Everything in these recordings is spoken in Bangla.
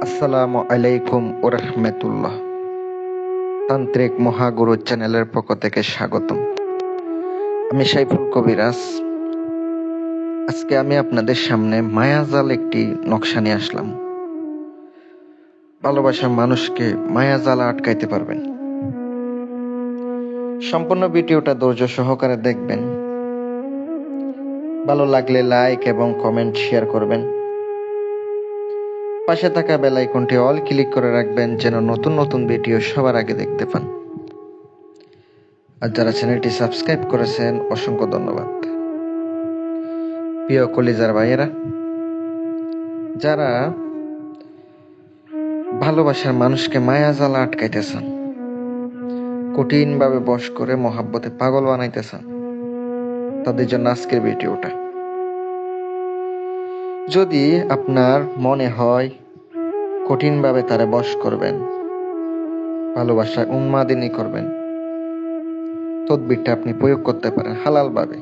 আসসালামু আলাইকুম ওরহমতুল্লাহ। তান্ত্রিক মহাগুরু চ্যানেলের পক্ষ থেকে স্বাগতম। আমি সাইফুল কবিরাজ। আজকে আমি আপনাদের সামনে মায়াজাল একটি নকশা নিয়ে আসলাম। ভালোবাসার মানুষকে মায়াজালে আটকাইতে পারবেন। সম্পূর্ণ ভিডিওটা ধৈর্য সহকারে দেখবেন। ভালো লাগলে লাইক এবং কমেন্ট শেয়ার করবেন। পাশে থাকা বেল আইকনটি অল ক্লিক করে রাখবেন, যেন নতুন নতুন ভিডিও সবার আগে দেখতে পান। আর যারা চ্যানেলটি সাবস্ক্রাইব করেছেন, অসংখ্য ধন্যবাদ। প্রিয় কলিজার ভাইয়েরা, যারা ভালোবাসার মানুষকে মায়াজালে আটকাইতে চান, কঠিন ভাবে বশ করে মহাব্বতে পাগল বানাইতে চান, তাদের জন্য আজকের ভিডিওটা। যদি আপনার মনে হয় কঠিন ভাবে তারে বশ করবেন, ভালোবাসায় উন্মাদিনী করবেন, তদবিরটা আপনি প্রয়োগ করতে পারেন হালাল ভাবে।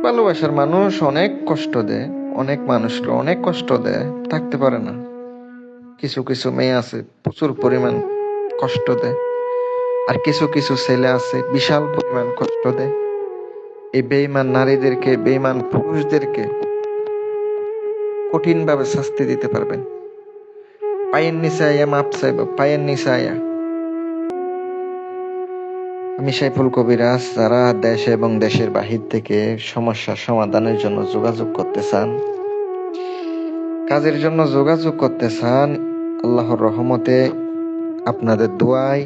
ভালোবাসার মানুষ অনেক কষ্ট দেয়, অনেক মানুষকে অনেক কষ্ট দেয়, থাকতে পারে না। কিছু কিছু মেয়ে আছে প্রচুর পরিমাণ কষ্ট দেয়, আর কিছু কিছু ছেলে আছে বিশাল পরিমাণ কষ্ট দেয়। এই বেঈমান নারীদেরকে, বেঈমান পুরুষদেরকে কঠিন ভাবে শাস্তি দিতে পারবেন। পায়ের নিচে আয়া মাপ চাইব, পায়ের নিচে আয়া। আমি সাইফুল কবিরাজ। যারা দেশ এবং দেশের বাহির থেকে সমস্যা সমাধানের জন্য যোগাযোগ করতে চান, কাজের জন্য যোগাযোগ করতে চান, আল্লাহর রহমতে আপনাদের দোয়ায়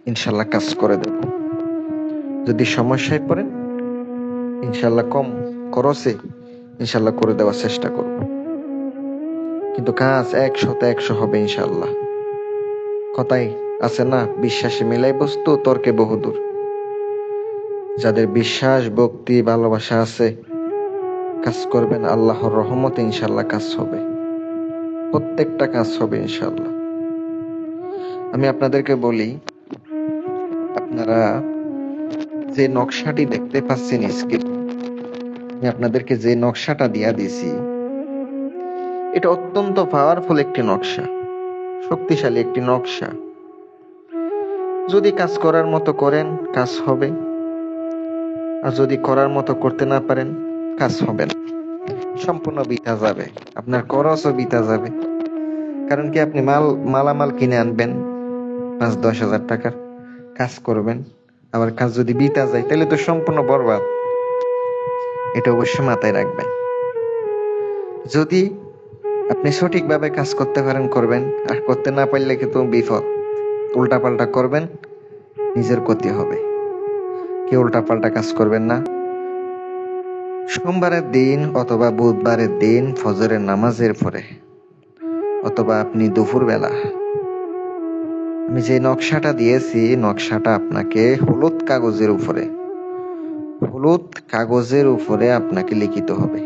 ইনশাল্লাহ কাজ করে দেব। যদি সমস্যায় পড়েন, ইনশাল্লাহ কম খরচে ইনশাল্লাহ করে দেওয়ার চেষ্টা করব, কিন্তু কাজ 100 হবে ইনশাল্লাহ। কথাই আছে না, বিশ্বাসে মিলাই বস্তু, তর্কে বহুদূর। যাদের বিশ্বাস, ভক্তি, ভালোবাসা আছে, কাজ করবেন, আল্লাহর রহমতে ইনশাল্লাহ কাজ হবে। প্রত্যেকটা কাজ হবে ইনশাল্লাহ। আমি আপনাদেরকে বলি, আপনারা যে নকশাটি দেখতে পাচ্ছেন স্ক্রিনে, আমি আপনাদেরকে যে নকশাটা দিয়া দিয়েছি, এটা অত্যন্ত পাওয়ারফুল একটি নকশা, শক্তিশালী একটি নকশা। যদি কাজ করার মতো করেন, কাজ হবে। আর যদি করার মতো করতে না পারেন, কাজ হবে না, সম্পূর্ণ বিতা যাবে, আপনার খরচও বিতা যাবে। কারণ কি, আপনি মালামাল কিনে আনবেন 5-10 হাজার টাকার, কাজ করবেন, আবার কাজ যদি বিতা যায় তাহলে তো সম্পূর্ণ বরবাদ। এটা অবশ্যই মাথায় রাখবেন। যদি আপনি সঠিকভাবে কাজ করতে পারেন, করবেন, আর করতে না পারলে কিন্তু বিপদ। উল্টাপাল্টা করবেন, নিজের ক্ষতি হবে। কেউ উল্টাপাল্টা কাজ করবেন না। সোমবারের দিন অথবা বুধবারের দিন ফজরের নামাজের পরে, অথবা আপনি দুপুর বেলা, আমি যে নকশাটা দিয়েছি, নকশাটা আপনাকে হলুদ কাগজের উপরে আপনাকে লিখিত হবে।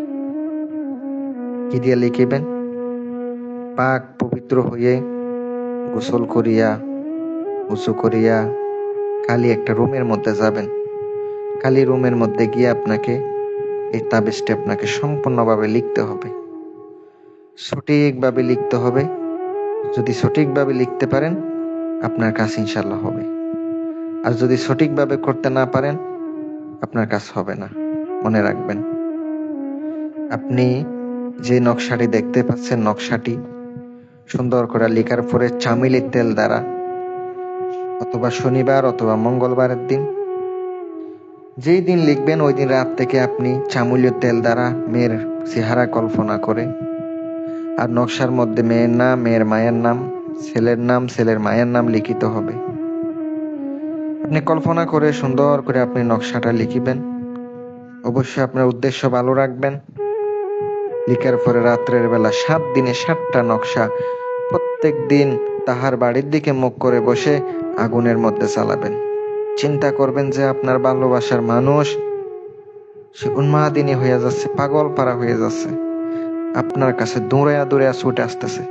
কি দিয়ে লিখিবেন? পাক পবিত্র হয়ে গোসল করিয়া, উঁচু করিয়া, খালি একটা রুমের মধ্যে যাবেন। খালি রুমের মধ্যে গিয়ে আপনাকে এই তাবিজটি আপনাকে সম্পূর্ণভাবে লিখতে হবে, সঠিকভাবে লিখতে হবে। যদি সঠিকভাবে লিখতে পারেন, আপনার কাজ ইনশাল্লাহ হবে। আর যদি সঠিকভাবে করতে না পারেন, আপনার কাজ হবে না। মনে রাখবেন, আপনি যে নকশাটি দেখতে পাচ্ছেন, নকশাটি সুন্দর করে লেখার পরে চামেলির তেল দ্বারা, অথবা শনিবার অথবা মঙ্গলবারের দিন, যেই দিন লিখবেন ওই দিন রাত থেকে আপনি চামুলীয় তেল দ্বারা মেয়ের চেহারা কল্পনা করে, আর নকশার মধ্যে মেয়ের নাম, মেয়ের মায়ের নাম, ছেলের নাম, ছেলের মায়ের নাম লিখিত হবে। আপনি কল্পনা করে সুন্দর করে আপনি নকশাটা লিখিবেন। অবশ্যই আপনার উদ্দেশ্য ভালো রাখবেন। লিখার পরে রাত্রের বেলা 7 দিনে 7টা নকশা প্রত্যেক দিন তাহার বাড়ির দিকে মুখ করে বসে আগুনের মধ্যে চালাবেন। চিন্তা করবেন যে আপনার ভালোবাসার মানুষ সে উন্মাদিনী হয়ে যাচ্ছে, পাগল পারা হয়ে যাচ্ছে, আপনার কাছে দৌড়াইয়া দৌড়াইয়া ছুটে আসতেছে।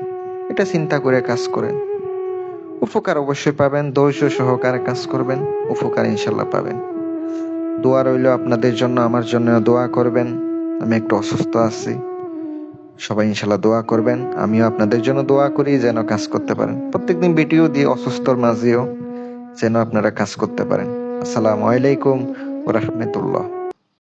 এটা চিন্তা করে কাজ করেন, উপকার অবশ্যই পাবেন। ধৈর্য সহকারে কাজ করবেন, উপকার ইনশাল্লাহ পাবেন। দোয়া রইল আপনাদের জন্য, আমার জন্য দোয়া করবেন। আমি একটু অসুস্থ আছি, সবাই ইনশাল্লাহ দোয়া করবেন, আমিও আপনাদের জন্য দোয়া করি যেন কাজ করতে পারেন। প্রত্যেকদিন ভিডিও দিয়ে অসুস্থর মাঝেও যেন আপনারা কাজ করতে পারেন। আসসালামু আলাইকুম ওয়া রাহমাতুল্লাহ।